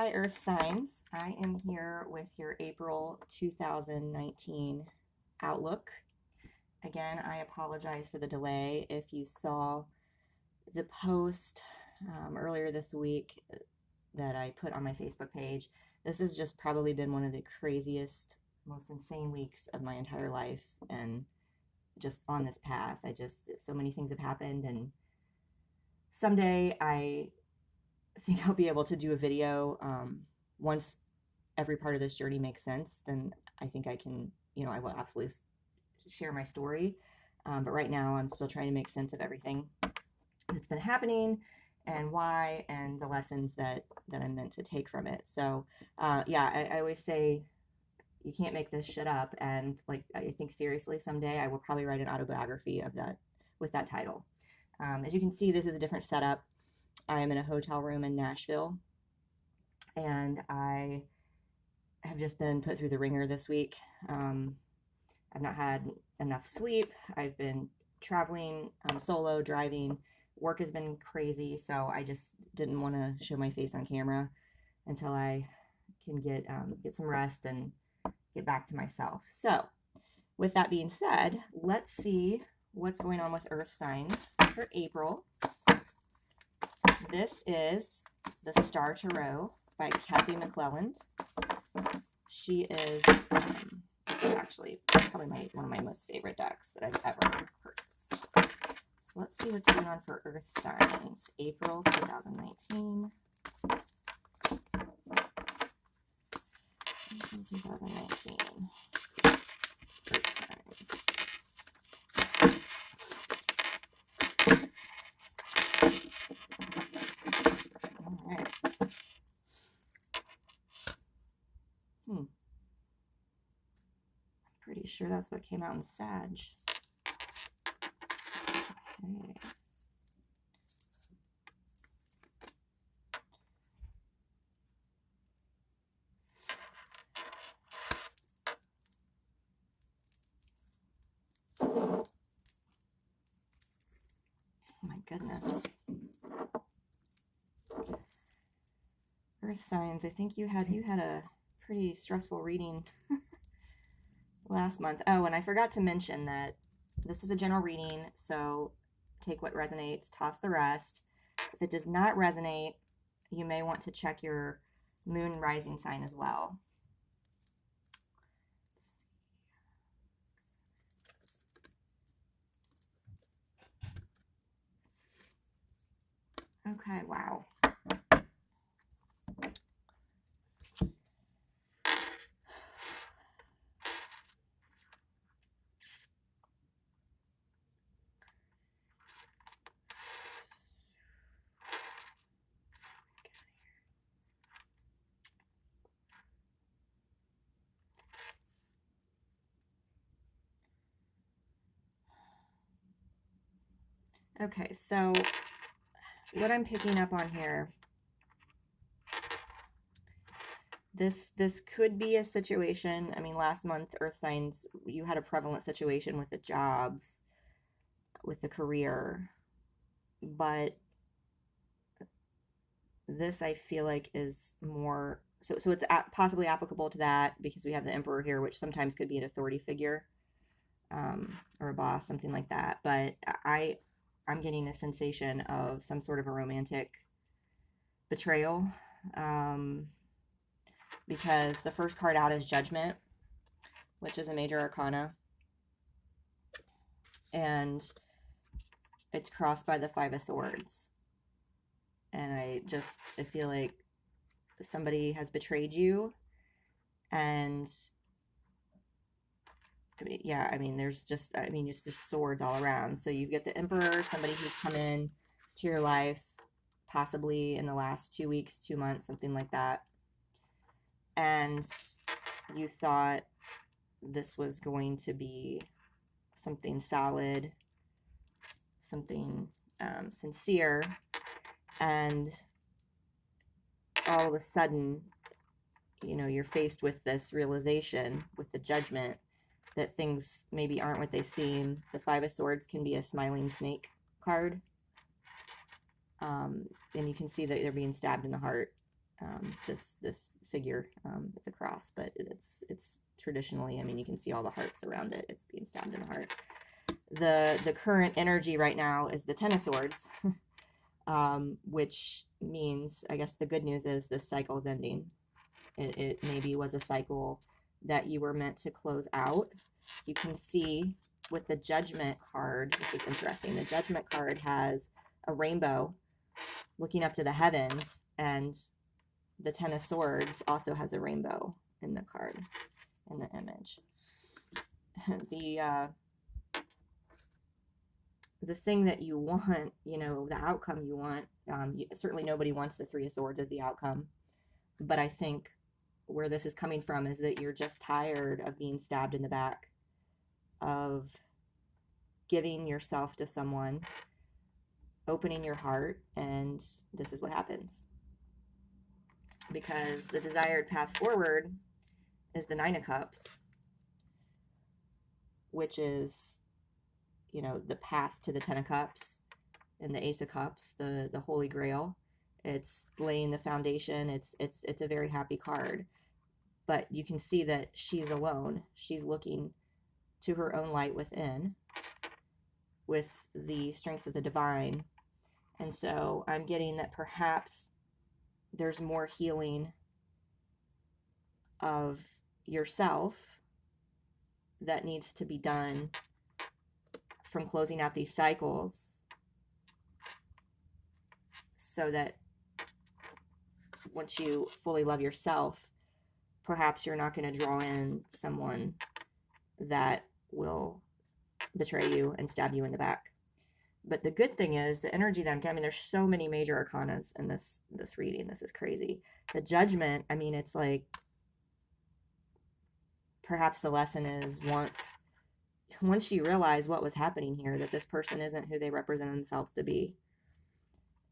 Hi, Earth Signs. I am here with your April 2019 outlook. Again, I apologize for the delay. If you saw the post earlier this week that I put on my Facebook page, this has just probably been one of the craziest, most insane weeks of my entire life. And just on this path, so many things have happened. And someday I think I'll be able to do a video once every part of this journey makes sense. Then I think I can, I will absolutely share my story. But right now I'm still trying to make sense of everything that's been happening and why, and the lessons that I'm meant to take from it. So I always say you can't make this shit up. And like, I think seriously, someday I will probably write an autobiography of that with that title. As you can see, this is a different setup. I am in a hotel room in Nashville, and I have just been put through the ringer this week. I've not had enough sleep. I've been traveling solo, driving. Work has been crazy, so I just didn't want to show my face on camera until I can get some rest and get back to myself. So, with that being said, let's see what's going on with Earth Signs for April. This is the Star Tarot by Kathy McClelland. She is, this is actually probably one of my most favorite decks that I've ever purchased. So let's see what's going on for Earth Signs, April 2019. April 2019. Earth Signs. Pretty sure that's what came out in Sag. Okay. Oh my goodness. Earth Signs, I think you had a pretty stressful reading last month. Oh, and I forgot to mention that this is a general reading, so take what resonates, toss the rest. If it does not resonate, you may want to check your moon rising sign as well. Okay, wow. Okay, so what I'm picking up on here, this could be a situation. I mean, last month, Earth Signs, you had a prevalent situation with the jobs, with the career, but this I feel like is more, so it's possibly applicable to that because we have the Emperor here, which sometimes could be an authority figure or a boss, something like that. But I'm getting a sensation of some sort of a romantic betrayal because the first card out is Judgment, which is a major arcana, and it's crossed by the Five of Swords. And I feel like somebody has betrayed you, and I mean, there's just, it's just swords all around. So you get the Emperor, somebody who's come in to your life, possibly in the last 2 weeks, 2 months, something like that. And you thought this was going to be something solid, something sincere, and all of a sudden, you're faced with this realization, with the Judgment, that things maybe aren't what they seem. The Five of Swords can be a smiling snake card. And you can see that they're being stabbed in the heart. this figure. It's a cross, but it's traditionally, I mean, you can see all the hearts around it. It's being stabbed in the heart. The current energy right now is the Ten of Swords, which means, I guess the good news is this cycle is ending. It maybe was a cycle that you were meant to close out. You can see with the Judgment card, this is interesting, the Judgment card has a rainbow looking up to the heavens, and the Ten of Swords also has a rainbow in the card, in the image. The thing that you want, you know, the outcome you want, certainly nobody wants the Three of Swords as the outcome, but I think where this is coming from is that you're just tired of being stabbed in the back, of giving yourself to someone, opening your heart, and this is what happens. Because the desired path forward is the Nine of Cups, which is, you know, the path to the Ten of Cups, and the Ace of Cups, the Holy Grail. It's laying the foundation. It's a very happy card. But you can see that she's alone. She's looking to her own light within with the strength of the divine. And so I'm getting that perhaps there's more healing of yourself that needs to be done from closing out these cycles, so that once you fully love yourself, perhaps you're not going to draw in someone that will betray you and stab you in the back. But the good thing is the energy that I'm getting, I mean, there's so many major arcanas in this reading. This is crazy. The Judgment, I mean, it's like, perhaps the lesson is once you realize what was happening here, that this person isn't who they represent themselves to be,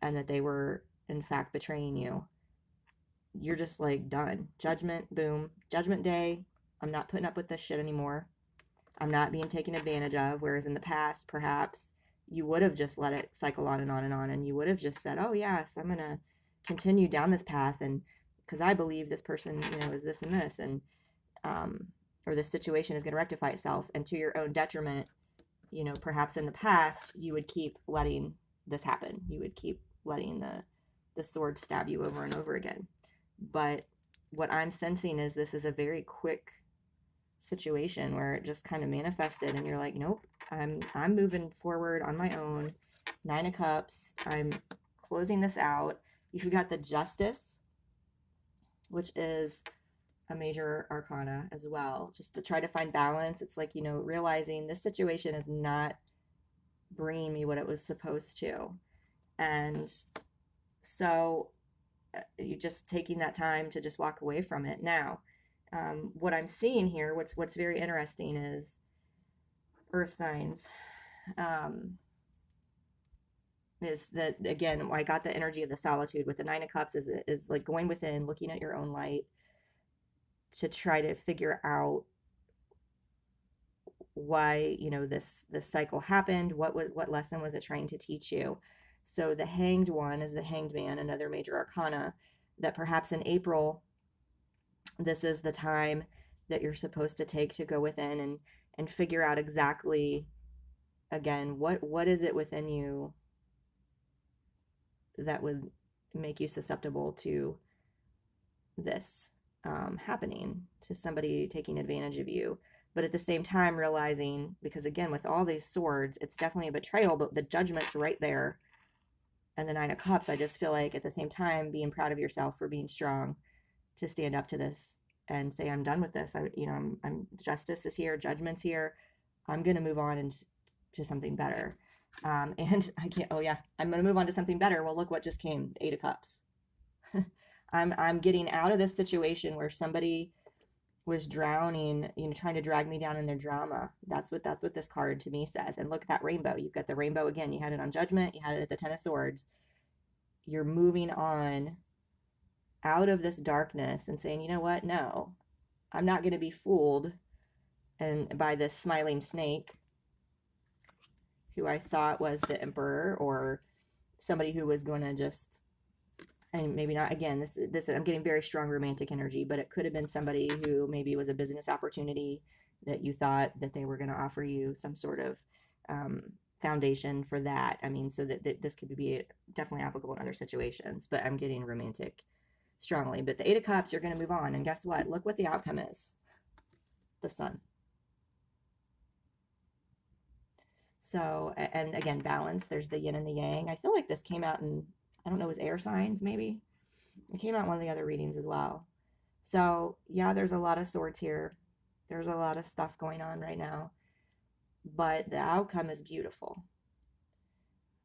and that they were in fact betraying you, you're just like done. Judgment, boom. Judgment Day. I'm not putting up with this shit anymore. I'm not being taken advantage of. Whereas in the past, perhaps you would have just let it cycle on and on and on, and you would have just said, oh yes, I'm gonna continue down this path, and because I believe this person, you know, is this and this, and or this situation is going to rectify itself, and to your own detriment, you know, perhaps in the past you would keep letting this happen. You would keep letting the sword stab you over and over again. But what I'm sensing is this is a very quick situation where it just kind of manifested, and you're like, nope, I'm moving forward on my own. Nine of Cups. I'm closing this out. You've got the Justice, which is a major arcana as well, just to try to find balance. It's like, you know, realizing this situation is not bringing me what it was supposed to. And so you're just taking that time to just walk away from it. Now, what I'm seeing here, what's very interesting is earth signs, is that, again, I got the energy of the solitude with the Nine of Cups, is like going within, looking at your own light, to try to figure out why, you know, this cycle happened. What lesson was it trying to teach you? So the Hanged One is the Hanged Man, another major arcana, that perhaps in April, this is the time that you're supposed to take to go within and figure out exactly, again, what is it within you that would make you susceptible to this happening, to somebody taking advantage of you. But at the same time realizing, because again, with all these swords, it's definitely a betrayal, but the Judgment's right there. And the Nine of Cups, I just feel like at the same time being proud of yourself for being strong to stand up to this and say, I'm done with this. I'm justice is here, Judgment's here. I'm going to move on to something better. And I can't, oh yeah, I'm going to move on to something better. Well, look what just came, the Eight of Cups. I'm getting out of this situation where somebody was drowning, you know, trying to drag me down in their drama. That's what this card to me says. And look at that rainbow. You've got the rainbow again. You had it on Judgment. You had it at the Ten of Swords. You're moving on out of this darkness and saying, you know what? No, I'm not going to be fooled and by this smiling snake who I thought was the emperor, or somebody who was going to just and maybe not, again, this I'm getting very strong romantic energy, but it could have been somebody who maybe it was a business opportunity that you thought that they were going to offer you some sort of foundation for that. I mean, so that this could be definitely applicable in other situations, but I'm getting romantic strongly. But the Eight of Cups, you're going to move on, and guess what? Look what the outcome is. The Sun. So, and again, balance. There's the yin and the yang. I feel like this came out in, I don't know, it was air signs maybe? It came out in one of the other readings as well. So, yeah, there's a lot of swords here. There's a lot of stuff going on right now. But the outcome is beautiful.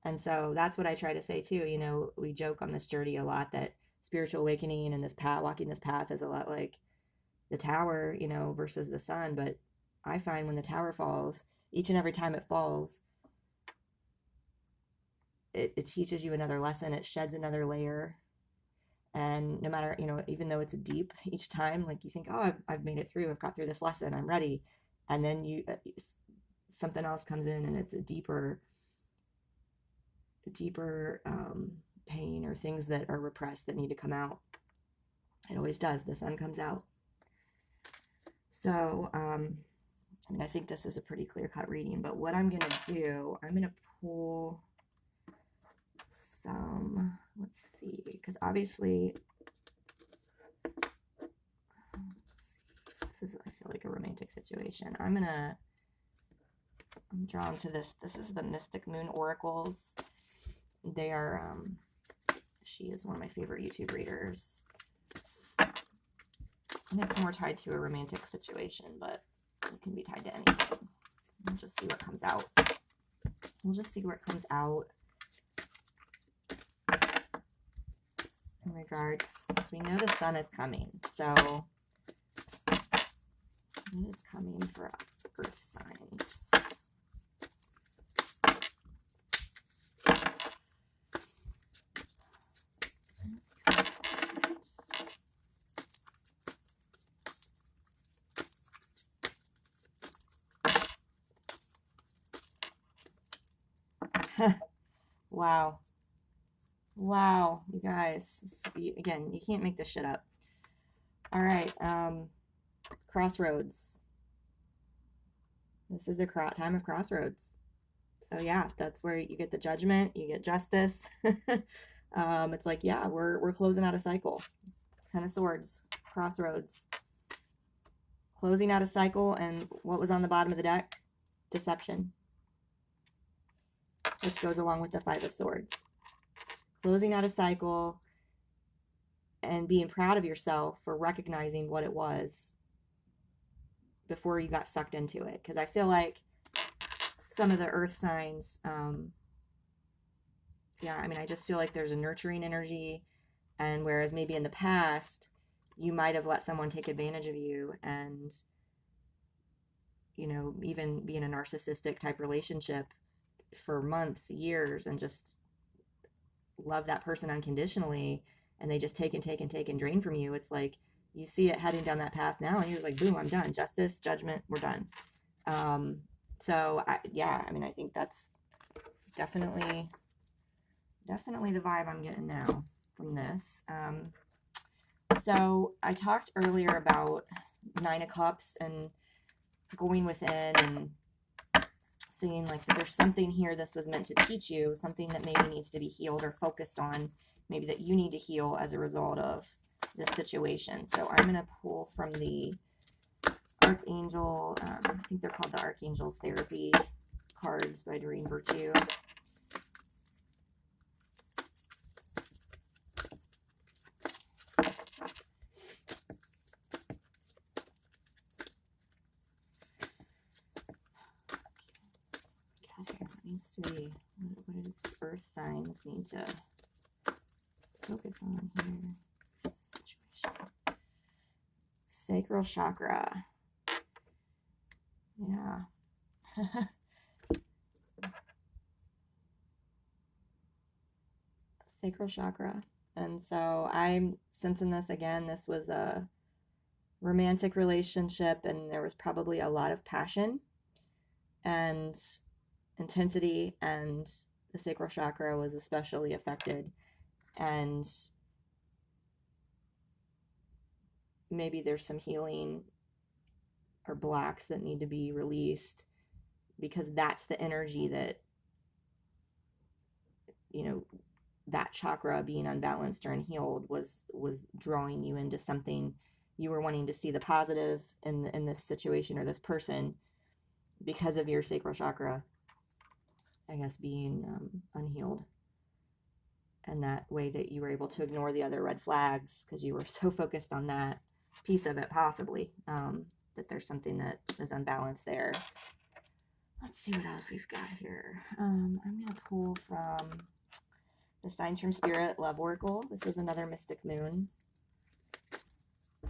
And so that's what I try to say too. You know, we joke on this journey a lot that spiritual awakening and this path, walking this path is a lot like the tower, you know, versus the sun. But I find when the tower falls, each and every time it falls, it teaches you another lesson. It sheds another layer. And no matter, you know, even though it's a deep each time, like you think, oh, I've made it through. I've got through this lesson. I'm ready. And then something else comes in and it's a deeper pain or things that are repressed that need to come out. It always does. The sun comes out. So, I mean, I think this is a pretty clear-cut reading, but what I'm going to do, I'm going to pull some, let's see, because obviously, this is, I feel like a romantic situation. I'm drawn to this. This is the Mystic Moon Oracles. They are, she is one of my favorite YouTube readers. And it's more tied to a romantic situation, but it can be tied to anything. We'll just see what comes out. We'll just see what comes out in regards, because we know the sun is coming. So it is coming for earth signs. Wow. Wow, you guys. Again, you can't make this shit up. All right. Crossroads. This is a time of crossroads. So yeah, that's where you get the judgment, you get justice. It's like, yeah, we're closing out a cycle. Ten of Swords, crossroads. Closing out a cycle, and what was on the bottom of the deck? Deception. Which goes along with the Five of Swords. Closing out a cycle and being proud of yourself for recognizing what it was before you got sucked into it. Because I feel like some of the earth signs, yeah, I mean, I just feel like there's a nurturing energy, and whereas maybe in the past, you might have let someone take advantage of you and, you know, even be in a narcissistic type relationship for months, years, and just love that person unconditionally, and they just take and drain from you. It's like you see it heading down that path now, and you're like, boom, I'm done. Justice, judgment, we're done. So yeah, I mean, I think that's definitely the vibe I'm getting now from this. So I talked earlier about Nine of Cups and going within and seeing like that there's something here this was meant to teach you, something that maybe needs to be healed or focused on, maybe that you need to heal as a result of this situation. So I'm going to pull from the Archangel, I think they're called the Archangel Therapy cards by Doreen Virtue. See what do earth signs need to focus on here. Situation. Sacral chakra. Yeah. Sacral chakra. And so I'm sensing this again. This was a romantic relationship, and there was probably a lot of passion and intensity, and the sacral chakra was especially affected. And maybe there's some healing or blocks that need to be released, because that's the energy that, you know, that chakra being unbalanced or unhealed was drawing you into something. You were wanting to see the positive in this situation or this person because of your sacral chakra, I guess, being unhealed. And that way that you were able to ignore the other red flags because you were so focused on that piece of it, possibly, that there's something that is unbalanced there. Let's see what else we've got here. I'm going to pull from the Signs from Spirit Love Oracle. This is another Mystic Moon.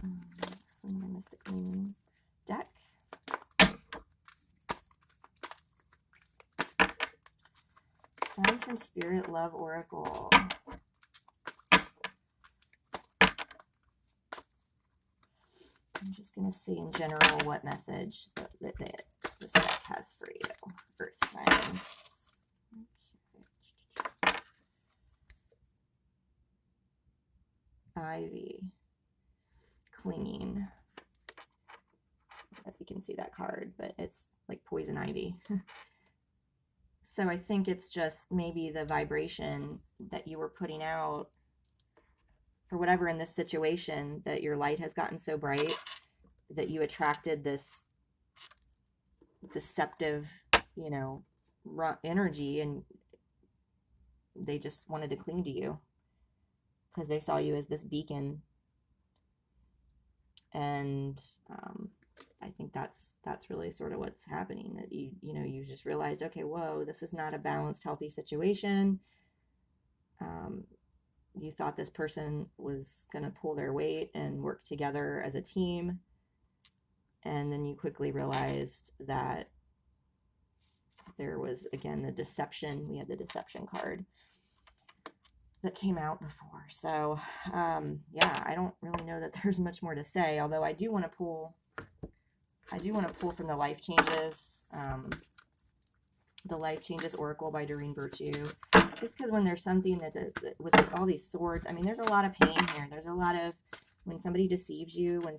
Another Mystic Moon deck. Signs from Spirit Love Oracle. I'm just going to see in general what message that this deck has for you. Earth signs. Okay. Ivy. Clinging. I don't know if you can see that card, but it's like poison ivy. So I think it's just maybe the vibration that you were putting out for whatever in this situation, that your light has gotten so bright that you attracted this deceptive, you know, energy, and they just wanted to cling to you because they saw you as this beacon. And I think that's really sort of what's happening, that you just realized, okay, whoa, this is not a balanced, healthy situation. You thought this person was going to pull their weight and work together as a team. And then you quickly realized that there was, again, the deception. We had the deception card that came out before. So, yeah, I don't really know that there's much more to say, although I do want to pull from the Life Changes, the Life Changes Oracle by Doreen Virtue, just because when there's something that with all these swords, I mean, there's a lot of pain here. There's a lot of, when somebody deceives you, when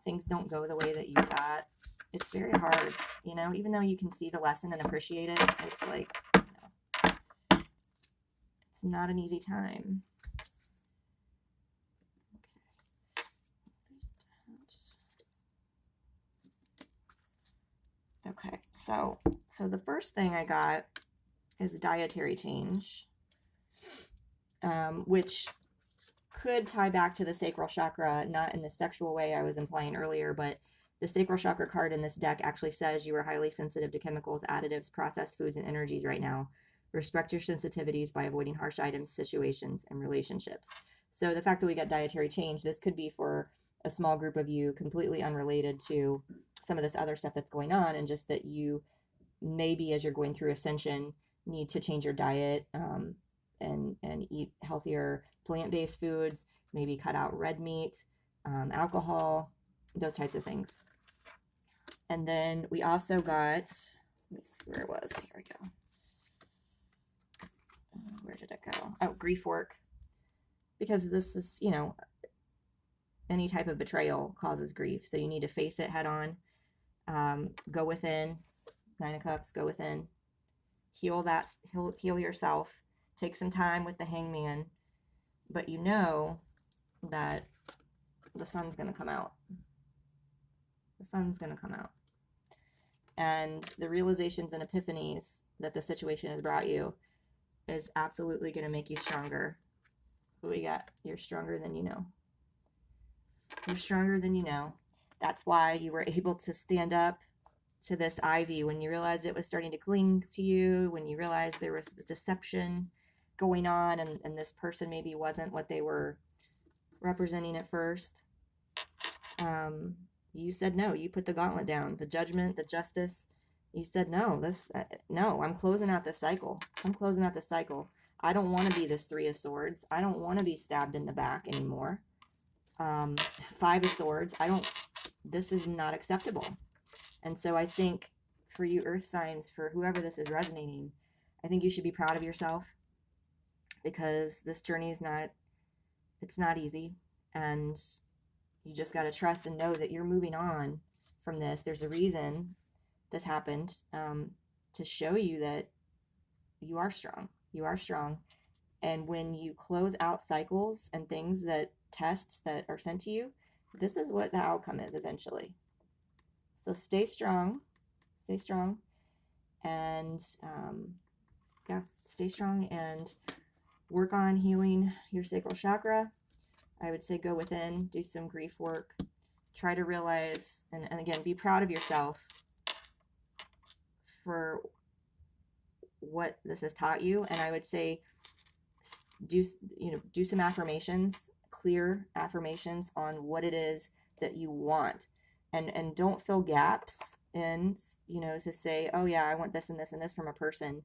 things don't go the way that you thought, it's very hard, even though you can see the lesson and appreciate it, it's like, it's not an easy time. Okay, so the first thing I got is dietary change, which could tie back to the sacral chakra, not in the sexual way I was implying earlier, but the sacral chakra card in this deck actually says you are highly sensitive to chemicals, additives, processed foods, and energies right now. Respect your sensitivities by avoiding harsh items, situations, and relationships. So the fact that we got dietary change, this could be for a small group of you, completely unrelated to some of this other stuff that's going on, and just that you maybe, as you're going through ascension, need to change your diet, and eat healthier plant-based foods, maybe cut out red meat, alcohol, those types of things. And then we also got, let me see where it was. Here we go. Where did it go? Oh, grief work. Because this is, any type of betrayal causes grief. So you need to face it head on. Go within. Nine of Cups, go within. Heal heal yourself. Take some time with the Hangman. But you know that the sun's going to come out. The sun's going to come out. And the realizations and epiphanies that the situation has brought you is absolutely going to make you stronger. What we got? You're stronger than you know. You're stronger than you know. That's why you were able to stand up to this ivy when you realized it was starting to cling to you, when you realized there was deception going on, and this person maybe wasn't what they were representing at first. You said no. You put the gauntlet down. The judgment, the justice. You said no. No. I'm closing out this cycle. I don't want to be this Three of Swords. I don't want to be stabbed in the back anymore. Five of Swords. This is not acceptable. And so I think for you earth signs, for whoever this is resonating, I think you should be proud of yourself, because this journey is not easy. And you just got to trust and know that you're moving on from this. There's a reason this happened, to show you that you are strong. You are strong. And when you close out cycles and things that tests that are sent to you, this is what the outcome is eventually. So stay strong, and yeah, stay strong and work on healing your sacral chakra. I would say go within, do some grief work, try to realize, and again, be proud of yourself for what this has taught you. And I would say do some affirmations, clear affirmations on what it is that you want, and don't fill gaps in, to say, oh yeah, I want this and this and this from a person,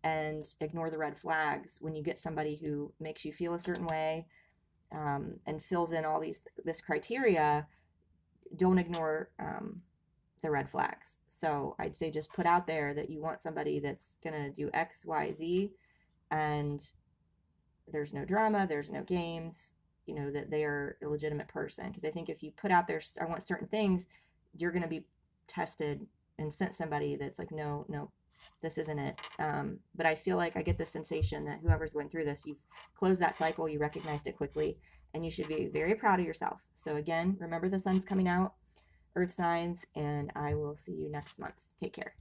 and ignore the red flags when you get somebody who makes you feel a certain way, and fills in all this criteria. Don't ignore the red flags. So I'd say just put out there that you want somebody that's gonna do X, Y, Z, and there's no drama, there's no games, that they are a legitimate person. Because I think if you put out there, I want certain things, you're going to be tested and sent somebody that's like, no, this isn't it. But I feel like I get the sensation that whoever's going through this, you've closed that cycle, you recognized it quickly, and you should be very proud of yourself. So again, remember the sun's coming out, earth signs, and I will see you next month. Take care.